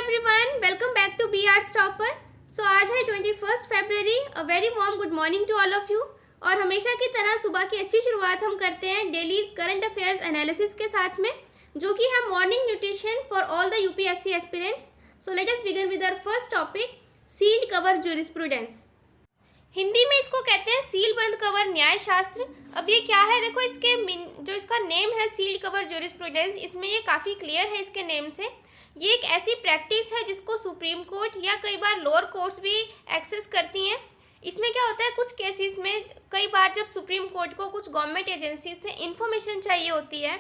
Everyone, welcome back to B arts topper. So आज है 21 फरवरी। A very warm good morning to all of you. और हमेशा की तरह सुबह की अच्छी शुरुआत हम करते हैं डेलीज करंट अफेयर्स एनालिसिस के साथ में, जो कि है morning nutrition for all the UPSC aspirants. So let us begin with our first topic, sealed cover jurisprudence. Hindi में इसको कहते हैं सील बंद कवर न्याय शास्त्र। अब ये क्या है, देखो इसके जो इसका नेम है सील्ड कवर ज्यूरिस्प्रूडेंस, इसमें ये काफ़ी क्लियर है इसके नेम से। ये एक ऐसी प्रैक्टिस है जिसको सुप्रीम कोर्ट या कई बार लोअर कोर्ट्स भी एक्सेस करती हैं। इसमें क्या होता है, कुछ केसेस में कई बार जब सुप्रीम कोर्ट को कुछ गवर्नमेंट एजेंसी से इंफॉर्मेशन चाहिए होती है,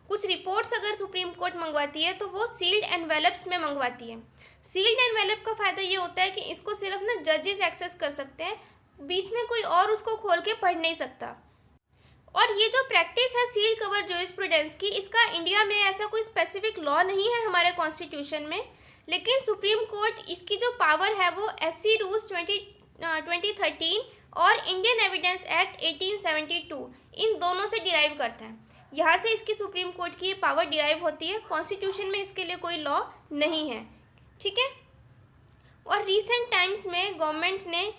कुछ रिपोर्ट्स अगर सुप्रीम कोर्ट मंगवाती है तो वो सील्ड एनवेलप्स में मंगवाती है। सील्ड एनवेलप का फ़ायदा ये होता है कि इसको सिर्फ ना जजेस एक्सेस कर सकते हैं, बीच में कोई और उसको खोल के पढ़ नहीं सकता। और ये जो प्रैक्टिस है सील्ड कवर ज्यूरिस्प्रूडेंस की, इसका इंडिया में ऐसा कोई स्पेसिफिक लॉ नहीं है हमारे कॉन्स्टिट्यूशन में, लेकिन सुप्रीम कोर्ट इसकी जो पावर है वो एससी रूल्स 2013 और इंडियन एविडेंस एक्ट 1872 इन दोनों से डिराइव करता है। यहाँ से इसकी सुप्रीम कोर्ट की ये पावर डिराइव होती है। कॉन्स्टिट्यूशन में इसके लिए कोई लॉ नहीं है, ठीक है। और रिसेंट टाइम्स में गवर्नमेंट ने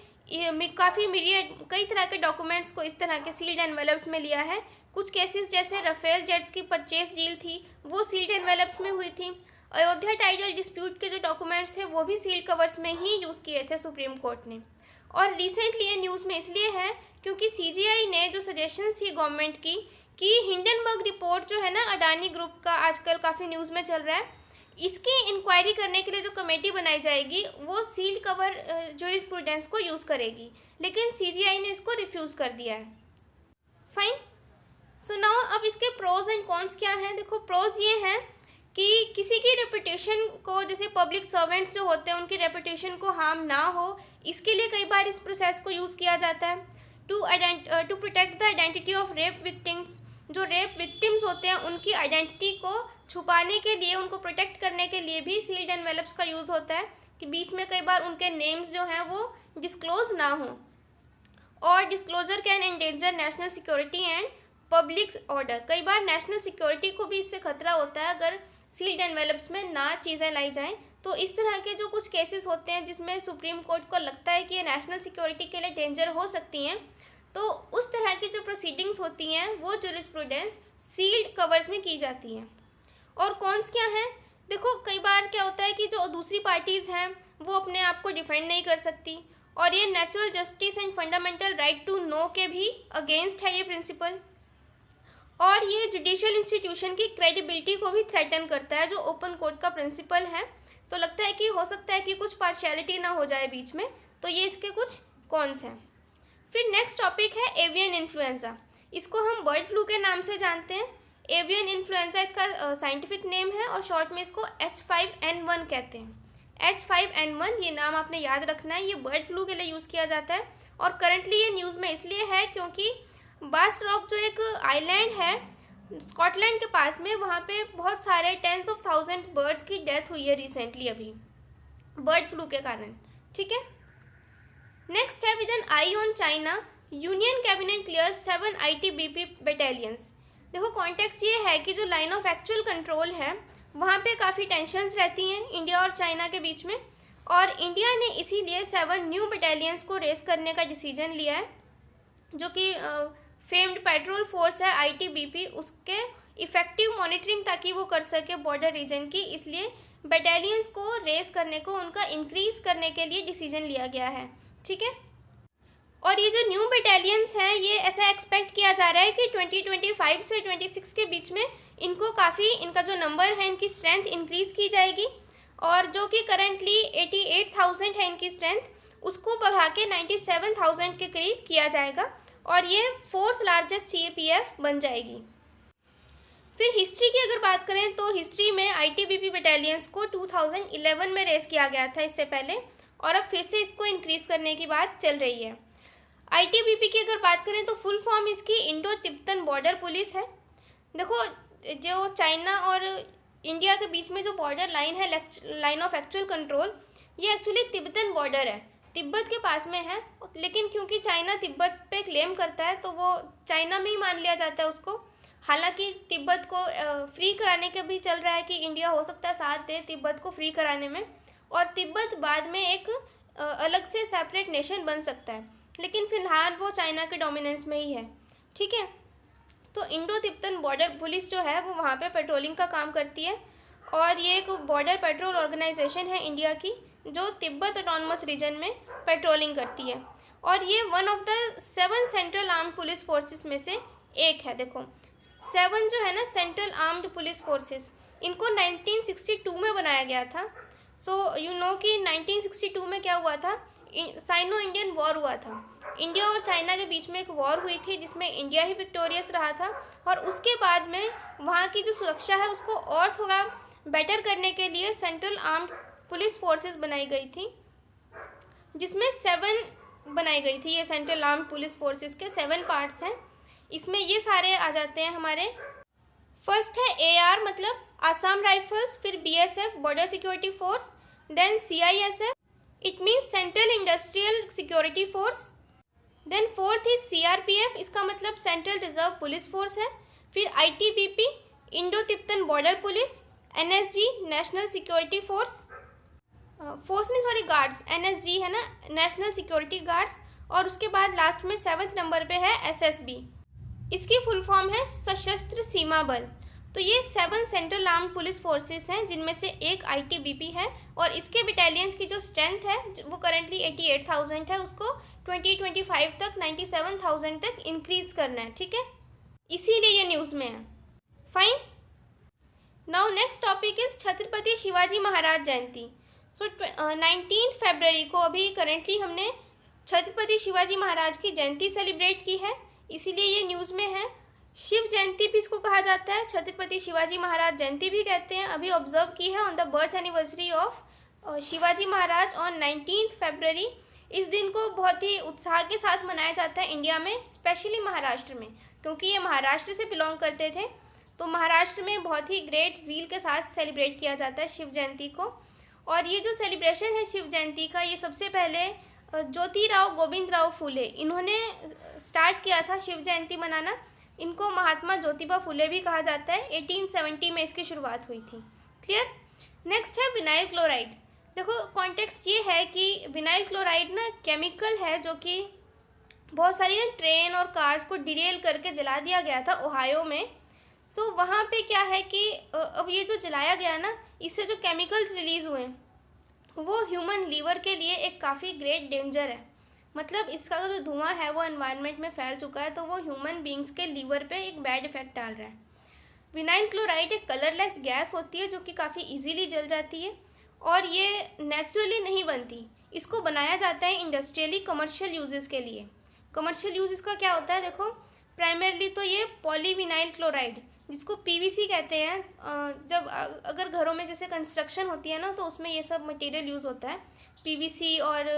काफ़ी कई तरह के डॉक्यूमेंट्स को इस तरह के सील्ड एनवेलप्स में लिया है। कुछ केसेस जैसे राफेल जेट्स की परचेज डील थी, वो सील्ड एनवेलप्स में हुई थी। अयोध्या टाइटल डिस्प्यूट के जो डॉक्यूमेंट्स थे वो भी सील्ड कवर्स में ही यूज़ किए थे सुप्रीम कोर्ट ने। और रिसेंटली ये न्यूज़ में इसलिए है क्योंकि सीजीआई ने जो सजेशंस थी गवर्नमेंट की कि हिंडनबर्ग रिपोर्ट जो है ना अडानी ग्रुप का आजकल काफ़ी न्यूज़ में चल रहा है, इसकी इंक्वायरी करने के लिए जो कमेटी बनाई जाएगी वो सील्ड कवर ज्यूरिस्प्रूडेंस को यूज़ करेगी, लेकिन सीजीआई ने इसको रिफ्यूज़ कर दिया है। फाइन। सो नाउ अब इसके प्रोज एंड कॉन्स क्या हैं। देखो, प्रोज ये हैं कि किसी की रेपुटेशन को, जैसे पब्लिक सर्वेंट्स जो होते हैं उनकी रेपुटेशन को हार्म ना हो, इसके लिए कई बार इस प्रोसेस को यूज़ किया जाता है। To protect the identity of rape victims, जो रेप विक्टिम्स होते हैं उनकी आइडेंटिटी को छुपाने के लिए, उनको प्रोटेक्ट करने के लिए भी सील्ड एनवेलप्स का यूज़ होता है कि बीच में कई बार उनके नेम्स जो हैं वो डिस्क्लोज ना हो। और disclosure can endanger national security and public order, कई बार नेशनल सिक्योरिटी को भी इससे खतरा होता है अगर सील्ड एनवेलप्स में ना चीज़ें लाई जाएं। तो इस तरह के जो कुछ केसेस होते हैं जिसमें सुप्रीम कोर्ट को लगता है कि ये नेशनल सिक्योरिटी के लिए डेंजर हो सकती हैं, तो उस तरह की जो प्रोसीडिंग्स होती हैं वो ज्यूरिस्प्रूडेंस सील्ड कवर्स में की जाती हैं। और कॉन्स क्या हैं, देखो कई बार क्या होता है कि जो दूसरी पार्टीज़ हैं वो अपने आप को डिफेंड नहीं कर सकती, और ये natural justice and fundamental right to know के भी अगेंस्ट है ये प्रिंसिपल। और ये जुडिशियल इंस्टीट्यूशन की क्रेडिबिलिटी को भी थ्रेटन करता है, जो ओपन कोर्ट का प्रिंसिपल है। तो लगता है कि हो सकता है कि कुछ पार्शियलिटी ना हो जाए बीच में, तो ये इसके कुछ कॉन्स हैं। फिर नेक्स्ट टॉपिक है एवियन इन्फ्लुएंजा। इसको हम बर्ड फ्लू के नाम से जानते हैं। एवियन इन्फ्लुएंजा इसका साइंटिफिक नेम है और शॉर्ट में इसको H5N1 कहते हैं। H5N1 ये नाम आपने याद रखना है, ये बर्ड फ्लू के लिए यूज़ किया जाता है। और करंटली ये न्यूज़ में इसलिए है क्योंकि बास रॉक जो एक आइलैंड है स्कॉटलैंड के पास में, वहाँ पे बहुत सारे 10s of thousands बर्ड्स की डेथ हुई है रिसेंटली अभी बर्ड फ्लू के कारण, ठीक है। नेक्स्ट है with an eye on China, union cabinet clears 7 ITBP battalions. देखो कॉन्टेक्स्ट ये है कि जो लाइन ऑफ एक्चुअल कंट्रोल है वहाँ पे काफ़ी टेंशन्स रहती हैं इंडिया और चाइना के बीच में, और इंडिया ने इसीलिए 7 न्यू बटालियंस को रेस करने का डिसीजन लिया है, जो कि फेम्ड पेट्रोल फोर्स है ITBP, उसके इफ़ेक्टिव मॉनिटरिंग ताकि वो कर सके बॉर्डर रीजन की, इसलिए बटालियंस को रेस करने को, उनका इंक्रीज़ करने के लिए डिसीजन लिया गया है, ठीक है। और ये जो न्यू बटालियंस हैं ये ऐसा एक्सपेक्ट किया जा रहा है कि 2025 से 26 के बीच में इनको काफ़ी, इनका जो नंबर है, इनकी स्ट्रेंथ इंक्रीज़ की जाएगी, और जो कि करंटली 88,000 है इनकी स्ट्रेंथ, उसको बढ़ा के 97,000 के करीब किया जाएगा, और ये 4th लार्जेस्ट CAPF बन जाएगी। फिर हिस्ट्री की अगर बात करें तो हिस्ट्री में ITBP बटालियंस को 2011 में रेस किया गया था इससे पहले, और अब फिर से इसको इंक्रीज़ करने की बात चल रही है। ITBP की अगर बात करें तो फुल फॉर्म इसकी इंडो तिब्बतन बॉर्डर पुलिस है। देखो जो चाइना और इंडिया के बीच में जो बॉर्डर लाइन है, लाइन ऑफ एक्चुअल कंट्रोल, ये एक्चुअली तिब्बतन बॉर्डर है, तिब्बत के पास में है, लेकिन क्योंकि चाइना तिब्बत पे क्लेम करता है तो वो चाइना में ही मान लिया जाता है उसको। हालांकि तिब्बत को फ्री कराने का भी चल रहा है कि इंडिया हो सकता है साथ दे तिब्बत को फ्री कराने में, और तिब्बत बाद में एक अलग से सेपरेट नेशन बन सकता है, लेकिन फिलहाल वो चाइना के डोमिनेंस में ही है। ठीक है, तो इंडो तिब्बतन बॉर्डर पुलिस जो है वो वहाँ पे पेट्रोलिंग का काम करती है, और ये एक बॉर्डर पेट्रोल ऑर्गेनाइजेशन है इंडिया की जो तिब्बत ऑटोनमस रीजन में पेट्रोलिंग करती है, और ये one of the 7 central armed police forces में से एक है। देखो 7 जो है ना सेंट्रल आर्म्ड पुलिस फोर्सेस, इनको 1962 में बनाया गया था। सो यू नो कि 1962 में क्या हुआ था, साइनो इंडियन वॉर हुआ था। इंडिया और चाइना के बीच में एक वॉर हुई थी जिसमें इंडिया ही विक्टोरियस रहा था, और उसके बाद में वहाँ की जो सुरक्षा है उसको और थोड़ा बेटर करने के लिए सेंट्रल आर्म्ड पुलिस फोर्सेस बनाई गई थी, जिसमें 7 बनाई गई थी। ये सेंट्रल आर्म्ड पुलिस फोर्सेस के 7 पार्ट्स हैं। इसमें ये सारे आ जाते हैं हमारे। फर्स्ट है AR मतलब आसाम राइफल्स, फिर BSF border security force, then CISF it means central industrial security force, then fourth is CRPF, इसका मतलब सेंट्रल रिजर्व पुलिस फोर्स है, फिर ITBP Indo Tibetan border police, NSG national security force, guards, NSG है ना national security guards, और उसके बाद last में 7th नंबर पे है SSB, इसकी फुल फॉर्म है सशस्त्र सीमा बल। तो ये 7 सेंट्रल आर्म्ड पुलिस फोर्सेस हैं जिनमें से एक ITBP है, और इसके बटालियंस की जो स्ट्रेंथ है वो करेंटली 88,000 है, उसको 2025 तक 97,000 तक इंक्रीज करना है। ठीक है, इसीलिए ये न्यूज़ में है। Fine, now next topic is Chhatrapati Shivaji Maharaj Jayanti. So 19 फरवरी को अभी करेंटली हमने छत्रपति शिवाजी महाराज की जयंती सेलिब्रेट की है, इसीलिए ये न्यूज़ में है। शिव जयंती भी इसको कहा जाता है, छत्रपति शिवाजी महाराज जयंती भी कहते हैं। अभी ऑब्जर्व की है on the birth anniversary of Shivaji Maharaj on 19 फरवरी। इस दिन को बहुत ही उत्साह के साथ मनाया जाता है इंडिया में, स्पेशली महाराष्ट्र में, क्योंकि ये महाराष्ट्र से बिलोंग करते थे, तो महाराष्ट्र में बहुत ही ग्रेट ज़ील के साथ सेलिब्रेट किया जाता है शिव जयंती को। और ये जो सेलिब्रेशन है शिव जयंती का, ये सबसे पहले ज्योतिराव गोविंदराव फुले इन्होंने स्टार्ट किया था शिव जयंती मनाना। इनको महात्मा ज्योतिबा फुले भी कहा जाता है। 1870 में इसकी शुरुआत हुई थी। क्लियर। नेक्स्ट है विनाइल क्लोराइड। देखो कॉन्टेक्स्ट ये है कि विनाइल क्लोराइड ना केमिकल है जो कि बहुत सारी ना ट्रेन और कार्स को डिरेल करके जला दिया गया था ओहायो में। तो वहाँ पे क्या है कि अब ये जो जलाया गया ना, इससे जो केमिकल्स रिलीज़ हुए वो ह्यूमन लीवर के लिए एक काफ़ी ग्रेट डेंजर है। मतलब इसका जो धुआं है वो एनवायरनमेंट में फैल चुका है, तो वो ह्यूमन बींग्स के लीवर पे एक बैड इफेक्ट डाल रहा है। विनाइल क्लोराइड एक कलरलेस गैस होती है जो कि काफ़ी इजीली जल जाती है, और ये नेचुरली नहीं बनती। इसको बनाया जाता है इंडस्ट्रियली कमर्शियल यूजेस के लिए। कमर्शियल यूज इसका क्या होता है, देखो प्राइमरली तो ये पॉलीविनाइल क्लोराइड जिसको PVC कहते हैं, जब अगर घरों में जैसे कंस्ट्रक्शन होती है ना, तो उसमें ये सब मटेरियल यूज़ होता है। PVC और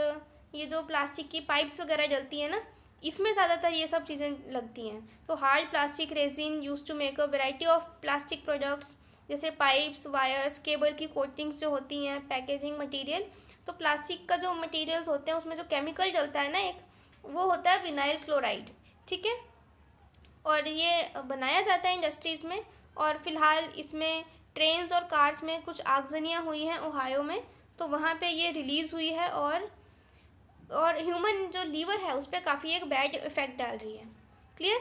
ये जो प्लास्टिक की पाइप्स वगैरह डलती हैं ना, इसमें ज़्यादातर ये सब चीज़ें लगती हैं। तो hard plastic resin use to make a variety of plastic products, जैसे पाइप्स, वायर्स, केबल की कोटिंग्स जो होती हैं, पैकेजिंग मटेरियल। तो प्लास्टिक का जो मटेरियल्स होते हैं उसमें जो केमिकल डलता है ना एक, वो होता है विनाइल क्लोराइड। ठीक है, और ये बनाया जाता है इंडस्ट्रीज़ में। और फिलहाल इसमें ट्रेन्स और कार्स में कुछ आगजनियाँ हुई हैं ओहायो में, तो वहाँ पे ये रिलीज़ हुई है, और ह्यूमन जो लीवर है उस पर काफ़ी एक बैड इफेक्ट डाल रही है। क्लियर।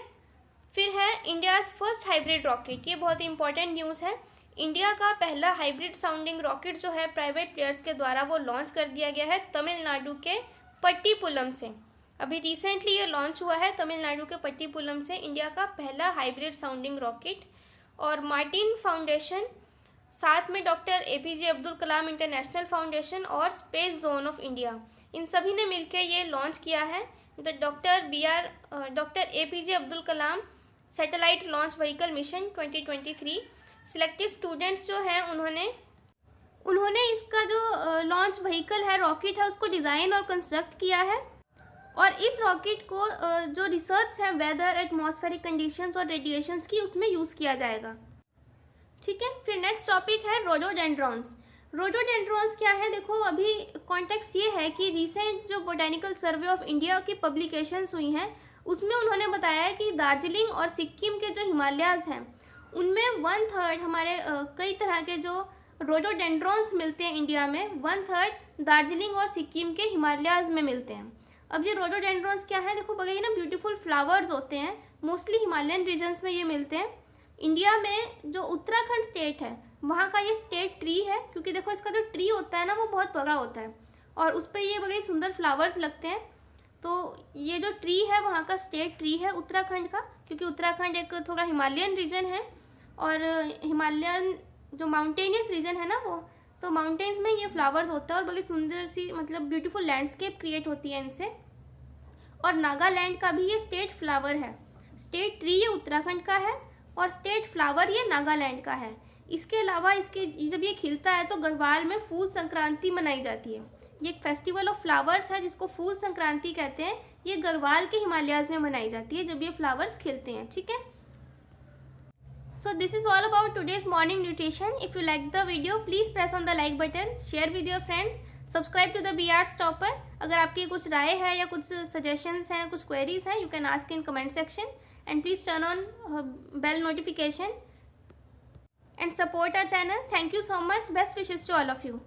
फिर है इंडियाज़ फर्स्ट हाइब्रिड रॉकेट। ये बहुत ही इंपॉर्टेंट न्यूज़ है। इंडिया का पहला हाइब्रिड साउंडिंग रॉकेट जो है प्राइवेट प्लेयर्स के द्वारा वो लॉन्च कर दिया गया है तमिलनाडु के पट्टीपुलम से। अभी रिसेंटली ये लॉन्च हुआ है तमिलनाडु के पट्टीपुलम से, इंडिया का पहला हाइब्रिड साउंडिंग रॉकेट। और मार्टिन फाउंडेशन, साथ में doctor APJ Abdul Kalam international foundation और स्पेस जोन ऑफ इंडिया, इन सभी ने मिलकर ये लॉन्च किया है the doctor APJ Abdul Kalam satellite launch vehicle mission 2023। Selected students जो हैं उन्होंने इसका जो लॉन्च व्हीकल है, रॉकेट है, उसको डिज़ाइन और कंस्ट्रक्ट किया है। और इस रॉकेट को जो रिसर्च है वेदर, एटमॉस्फेरिक कंडीशंस और रेडिएशंस की, उसमें यूज़ किया जाएगा। ठीक है। फिर नेक्स्ट टॉपिक है रोडोडेंड्रॉन्स। रोडोडेंड्रॉन्स क्या है, देखो अभी कॉन्टेक्स्ट ये है कि रिसेंट जो बोटेनिकल सर्वे ऑफ इंडिया की पब्लिकेशंस हुई हैं उसमें उन्होंने बताया है कि दार्जिलिंग और सिक्किम के जो हिमालयाज़ हैं उनमें 1/3 हमारे कई तरह के जो रोडोडेंड्रॉन्स मिलते हैं इंडिया में, 1/3 दार्जिलिंग और सिक्किम के हिमालयाज़ में मिलते हैं। अब ये रोडोडेंड्रॉन्स क्या है, देखो बगैर ना ब्यूटीफुल फ्लावर्स होते हैं, मोस्टली हिमालयन रीजन्स में ये मिलते हैं। इंडिया में जो उत्तराखंड स्टेट है वहाँ का ये स्टेट ट्री है, क्योंकि देखो इसका जो ट्री होता है ना वो बहुत बड़ा होता है और उस पर ये बड़े सुंदर फ्लावर्स लगते हैं। तो ये जो ट्री है वहाँ का स्टेट ट्री है उत्तराखंड का, क्योंकि उत्तराखंड एक थोड़ा हिमालयन रीजन है और हिमालयन जो माउंटेनियस रीजन है ना वो, तो माउंटेन्स में ये फ्लावर्स होता है और बड़ी सुंदर सी मतलब ब्यूटीफुल लैंडस्केप क्रिएट होती है इनसे। और नागालैंड का भी ये स्टेट फ्लावर है। स्टेट ट्री ये उत्तराखंड का है और स्टेट फ्लावर ये नागालैंड का है। इसके अलावा इसके जब ये खिलता है तो गढ़वाल में फूल संक्रांति मनाई जाती है। ये एक फेस्टिवल ऑफ फ्लावर्स है जिसको फूल संक्रांति कहते हैं। ये गढ़वाल के हिमालयाज में मनाई जाती है जब ये फ्लावर्स खिलते हैं, ठीक है। So this is all about today's morning nutrition. If you like the video, please press on the like button, share with your friends, subscribe to the BR's Topper. अगर आपकी कुछ राय है या कुछ suggestions हैं, कुछ queries हैं, you can ask in comment section and please turn on bell notification and support our channel. Thank you so much. Best wishes to all of you.